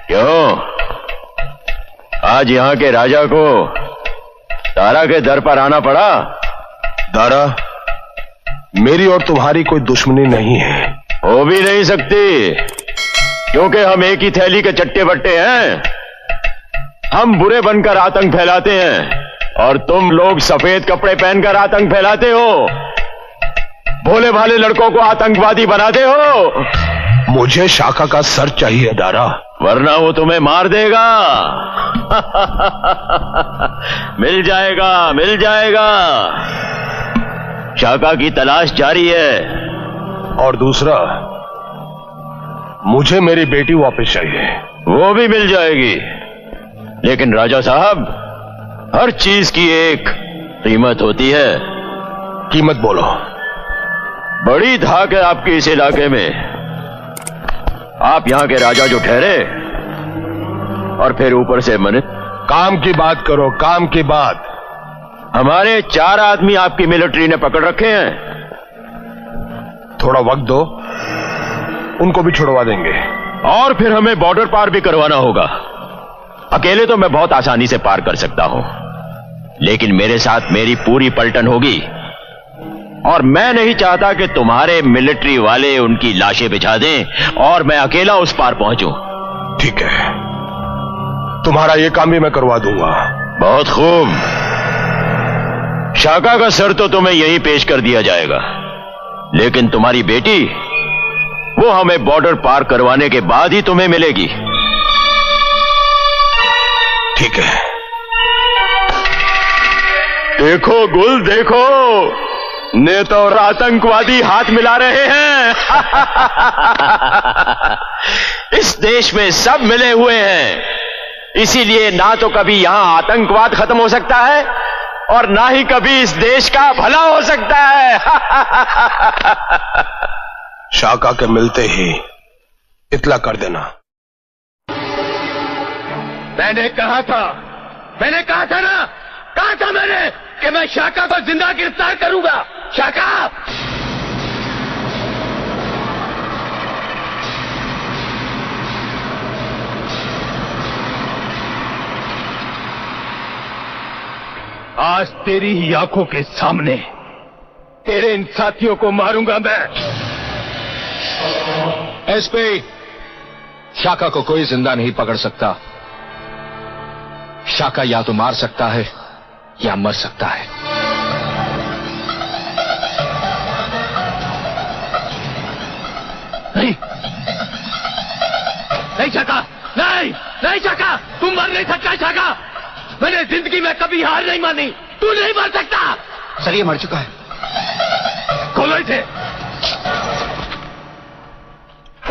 क्यों? आज यहाँ के राजा को दारा के दर पर आना पड़ा? दारा, मेरी और तुम्हारी कोई दुश्मनी नहीं है। हो भी नहीं सकती, क्योंकि हम एक ही थैली के चट्टे बट्टे हैं। हम बुरे बनकर आतंक फैलाते हैं और तुम लोग सफेद कपड़े पहनकर आतंक फैलाते हो। भोले भाले लड़कों को आतंकवादी बनाते हो। मुझे शाका का सर चाहिए दारा, वरना वो तुम्हें मार देगा। मिल जाएगा, मिल जाएगा। शाका की तलाश जारी है। और दूसरा, मुझे मेरी बेटी वापस चाहिए। वो भी मिल जाएगी, लेकिन राजा साहब, हर चीज की एक कीमत होती है। कीमत बोलो। बड़ी धाक है आपके इस इलाके में। आप यहाँ के राजा जो ठहरे और फिर ऊपर से मनित। काम की बात करो, काम की बात। हमारे 4 आदमी आपकी मिलिट्री ने पकड़ रखे हैं। थोड़ा वक्त दो, उनको भी छुड़वा देंगे। और फिर हमें बॉर्डर पार भी करवाना होगा। अकेले तो मैं बहुत आसानी से पार कर सकता हूं, लेकिन मेरे साथ मेरी पूरी पलटन होगी और मैं नहीं चाहता कि तुम्हारे मिलिट्री वाले उनकी लाशें बिछा दें और मैं अकेला उस पार पहुंचूं। ठीक है, तुम्हारा ये काम भी मैं करवा दूंगा। बहुत खूब। शाका का सर तो तुम्हें यहीं पेश कर दिया जाएगा, लेकिन तुम्हारी बेटी, वो हमें बॉर्डर पार करवाने के बाद ही तुम्हें मिलेगी। ठीक है। देखो गुल, देखो, नेता और आतंकवादी हाथ मिला रहे हैं। इस देश में सब मिले हुए हैं, इसीलिए ना तो कभी यहां आतंकवाद खत्म हो सकता है और ना ही कभी इस देश का भला हो सकता है। शाका के मिलते ही इतला कर देना। मैंने कहा था ना, कहा था मैंने कि मैं शाका को जिंदा गिरफ्तार करूंगा। शाका, आज तेरी ही आंखों के सामने तेरे इन साथियों को मारूंगा मैं। एसपी, शाका को कोई जिंदा नहीं पकड़ सकता। शाका या तो मार सकता है या मर सकता है। नहीं शाका, नहीं शाका, तुम मर नहीं सकता। शाका, मैंने जिंदगी में कभी हार नहीं मानी। तू नहीं मर सकता। सर, ये मर चुका है। खोलो इसे।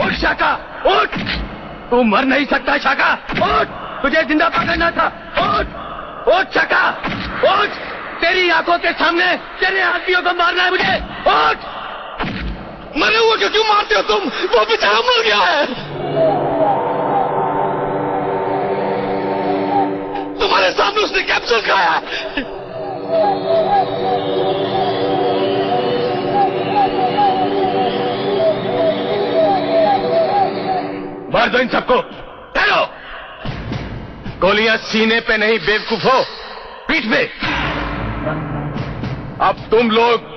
उठ शाका, उठ। तू मर नहीं सकता शाका, उठ। तुझे जिंदा पकड़ना था। उठ शाका, उठ। तेरी आंखों के सामने तेरे आदमियों को मारना है मुझे। उठ। मरे हुए को क्यों मारते हो तुम? वो बेचारा मर गया है। तुम्हारे सामने उसने कैप्सूल खाया है। मार दो इन सबको। ठहरो। गोलियां सीने पे नहीं बेवकूफो, पीठ पे। अब तुम लोग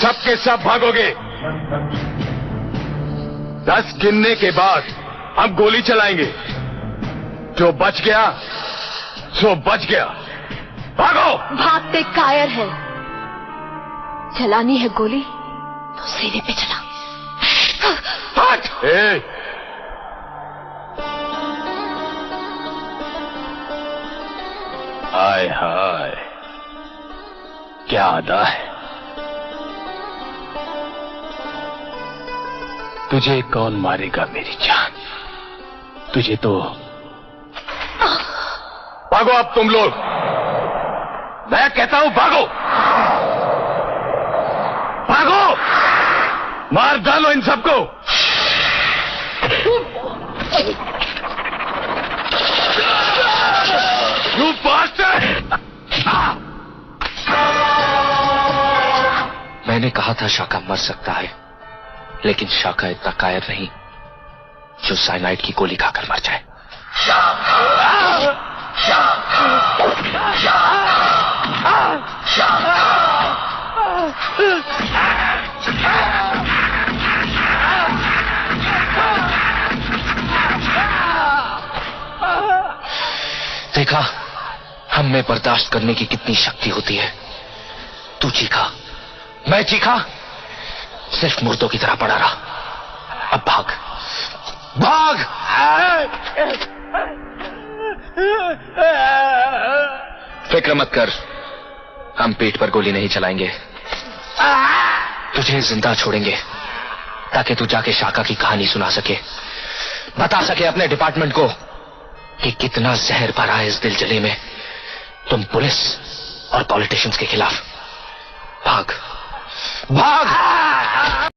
सबके सब भागोगे। 10 गिनने के बाद हम गोली चलाएंगे। जो बच गया सो बच गया। भागो। भागते कायर है। चलानी है गोली तो सीने पे चला। हट। हाय हाय, क्या अदा है। तुझे कौन मारेगा मेरी जान? तुझे तो भागो अब तुम लोग। मैं कहता हूं भागो, भागो। मार डालो इन सबको। You bastard! मैंने कहा था शाका मर सकता है, लेकिन शाका इतना कायर नहीं जो साइनाइड की गोली खाकर मर जाए। देखा हम में बर्दाश्त करने की कितनी शक्ति होती है। तू चीखा, मैं चीखा, सिर्फ मुर्दों की तरह पड़ा रहा। अब भाग भाग। फिक्र मत कर, हम पीठ पर गोली नहीं चलाएंगे, तुझे जिंदा छोड़ेंगे ताकि तू जाके शाका की कहानी सुना सके, बता सके अपने डिपार्टमेंट को कि कितना जहर भरा है इस दिल जले में तुम पुलिस और पॉलिटिशियंस के खिलाफ। भाग भाग।